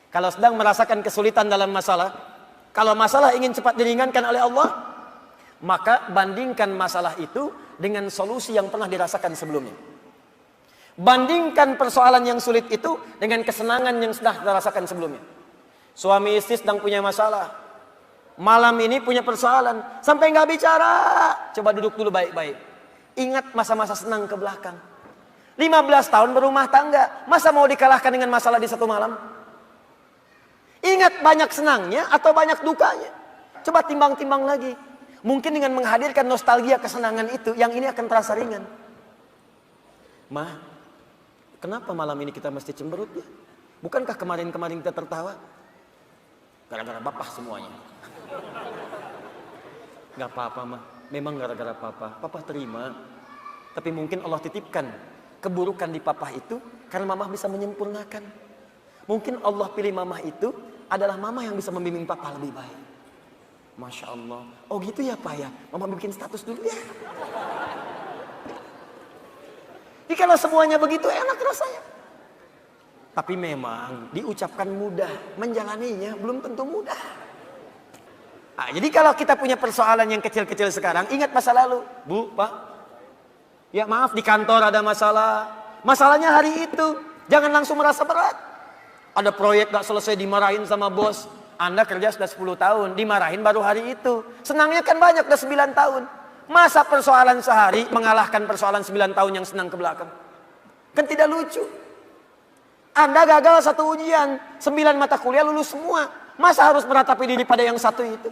Kalau sedang merasakan kesulitan dalam masalah, kalau masalah ingin cepat diringankan oleh Allah, maka bandingkan masalah itu dengan solusi yang pernah dirasakan sebelumnya. Bandingkan persoalan yang sulit itu dengan kesenangan yang sudah dirasakan sebelumnya. Suami istri sedang punya masalah, malam ini punya persoalan, sampai nggak bicara. Coba duduk dulu baik-baik. Ingat masa-masa senang ke belakang. 15 tahun berumah tangga, masa mau dikalahkan dengan masalah di satu malam? Ingat banyak senangnya atau banyak dukanya. Coba timbang-timbang lagi. Mungkin dengan menghadirkan nostalgia kesenangan itu, yang ini akan terasa ringan. Ma, kenapa malam ini kita mesti cemberut ya? Bukankah kemarin-kemarin kita tertawa? Gara-gara bapak semuanya. Gak apa-apa mah, memang gara-gara papa. Papa terima. Tapi mungkin Allah titipkan keburukan di papa itu karena mama bisa menyempurnakan. Mungkin Allah pilih mama itu adalah mama yang bisa membimbing papa lebih baik. Masya Allah. Oh gitu ya Pak ya. Mama bikin status dulu ya. Jadi kalau semuanya begitu enak rasanya. Tapi memang diucapkan mudah, menjalaninya belum tentu mudah. Nah, jadi kalau kita punya persoalan yang kecil-kecil sekarang, ingat masa lalu. Bu, Pak. Ya maaf di kantor ada masalah. Masalahnya hari itu. Jangan langsung merasa berat. Ada proyek gak selesai dimarahin sama bos. Anda kerja sudah 10 tahun, dimarahin baru hari itu. Senangnya kan banyak, udah 9 tahun. Masa persoalan sehari mengalahkan persoalan 9 tahun yang senang ke belakang? Kan tidak lucu. Anda gagal satu ujian, 9 mata kuliah lulus semua. Masa harus meratapi diri pada yang satu itu?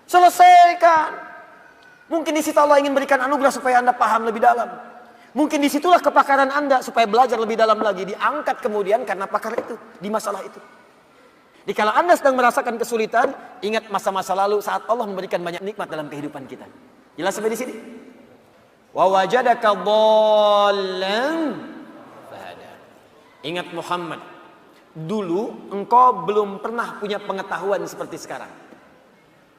Selesaikan. Mungkin di situ Allah ingin berikan anugerah supaya Anda paham lebih dalam. Mungkin disitulah kepakaran Anda supaya belajar lebih dalam lagi. Diangkat kemudian karena pakar itu, di masalah itu. Jadi kalau Anda sedang merasakan kesulitan, ingat masa-masa lalu saat Allah memberikan banyak nikmat dalam kehidupan kita. Jelas sampai di sini? Wa wajadaka dhallan fahada. Ingat Muhammad, dulu engkau belum pernah punya pengetahuan seperti sekarang.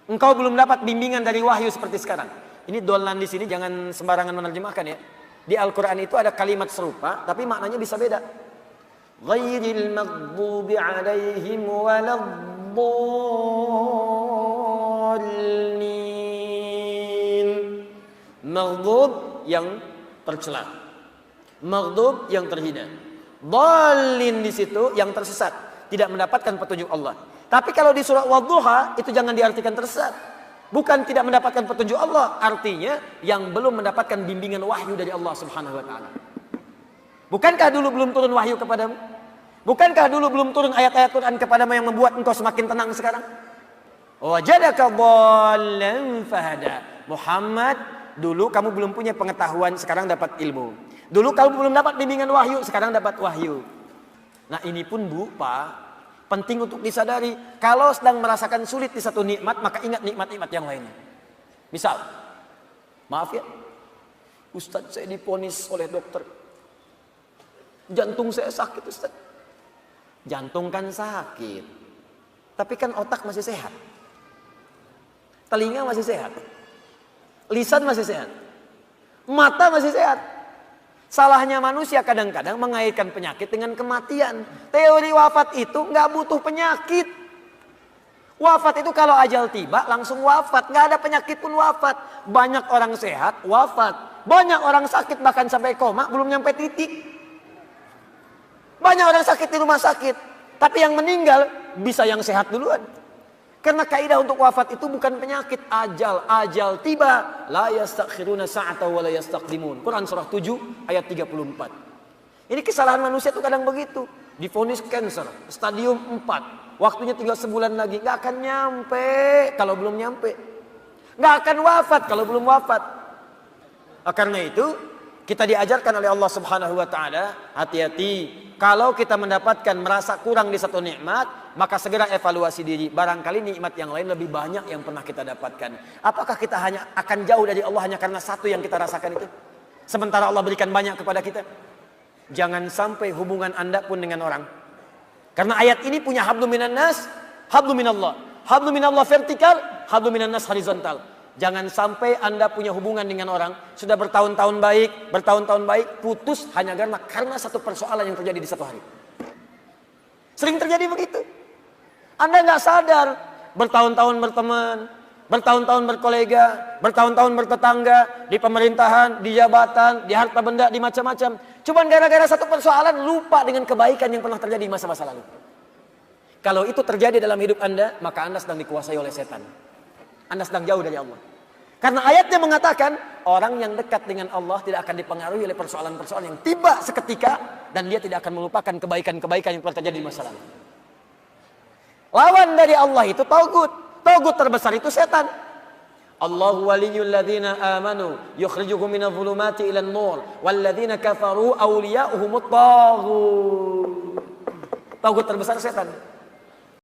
Engkau belum dapat bimbingan dari wahyu seperti sekarang. Ini dhallan di sini jangan sembarangan menerjemahkan ya. Di Al-Qur'an itu ada kalimat serupa tapi maknanya bisa beda. Ghairil maghdubi alaihim waladdallin. Maghdub yang tercela, maghdub yang terhina, dhalin di situ yang tersesat, tidak mendapatkan petunjuk Allah. Tapi kalau di surah Wadduha itu jangan diartikan tersesat. Bukan tidak mendapatkan petunjuk Allah, artinya yang belum mendapatkan bimbingan wahyu dari Allah Subhanahu wa taala. Bukankah dulu belum turun wahyu kepadamu? Bukankah dulu belum turun ayat-ayat Quran kepadamu yang membuat engkau semakin tenang sekarang? Wajadaka dhallan fahada. Muhammad, dulu kamu belum punya pengetahuan, sekarang dapat ilmu. Dulu kamu belum dapat bimbingan wahyu, sekarang dapat wahyu. Nah ini pun Bu, Pak, penting untuk disadari. Kalau sedang merasakan sulit di satu nikmat, maka ingat nikmat-nikmat yang lainnya. Misal, maaf ya, Ustadz saya diponis oleh dokter, jantung saya sakit Ustadz. Jantung kan sakit, tapi kan otak masih sehat, telinga masih sehat, lisan masih sehat, mata masih sehat. Salahnya manusia kadang-kadang mengaitkan penyakit dengan kematian. Teori wafat itu nggak butuh penyakit. Wafat itu kalau ajal tiba langsung wafat, nggak ada penyakit pun wafat. Banyak orang sehat wafat, banyak orang sakit bahkan sampai koma belum nyampe titik. Banyak orang sakit di rumah sakit, tapi yang meninggal bisa yang sehat duluan. Karena kaidah untuk wafat itu bukan penyakit, ajal. Ajal tiba, la yastakhiruna sa'ata wa la yastaqdimun. Quran surah 7 ayat 34. Ini kesalahan manusia itu kadang begitu. Divonis cancer, stadium 4. Waktunya tinggal sebulan lagi, nggak akan nyampe kalau belum nyampe. Nggak akan wafat kalau belum wafat. Karena itu kita diajarkan oleh Allah Subhanahu wa taala, hati-hati kalau kita mendapatkan merasa kurang di satu nikmat, maka segera evaluasi diri. Barangkali nikmat yang lain lebih banyak yang pernah kita dapatkan. Apakah kita hanya akan jauh dari Allah hanya karena satu yang kita rasakan itu? Sementara Allah berikan banyak kepada kita. Jangan sampai hubungan Anda pun dengan orang. Karena ayat ini punya hablum minan nas, hablum minallah. Hablum minallah vertikal, hablum minan nas horizontal. Jangan sampai Anda punya hubungan dengan orang sudah bertahun-tahun baik, putus hanya karena satu persoalan yang terjadi di satu hari. Sering terjadi begitu. Anda nggak sadar, bertahun-tahun berteman, bertahun-tahun berkolega, bertahun-tahun bertetangga, di pemerintahan, di jabatan, di harta benda, di macam-macam. Cuman gara-gara satu persoalan lupa dengan kebaikan yang pernah terjadi di masa-masa lalu. Kalau itu terjadi dalam hidup Anda, maka Anda sedang dikuasai oleh setan. Anda sedang jauh dari Allah. Karena ayatnya mengatakan, orang yang dekat dengan Allah tidak akan dipengaruhi oleh persoalan-persoalan yang tiba seketika, dan dia tidak akan melupakan kebaikan-kebaikan yang pernah terjadi di masa lalu. Lawan dari Allah itu tagut. Tagut terbesar itu setan. Allahu waliyul ladzina amanu yukhrijuhum minadh dhulumati ilan nur wal ladzina kafaru awliya'uhumut taghut. Tagut terbesar setan.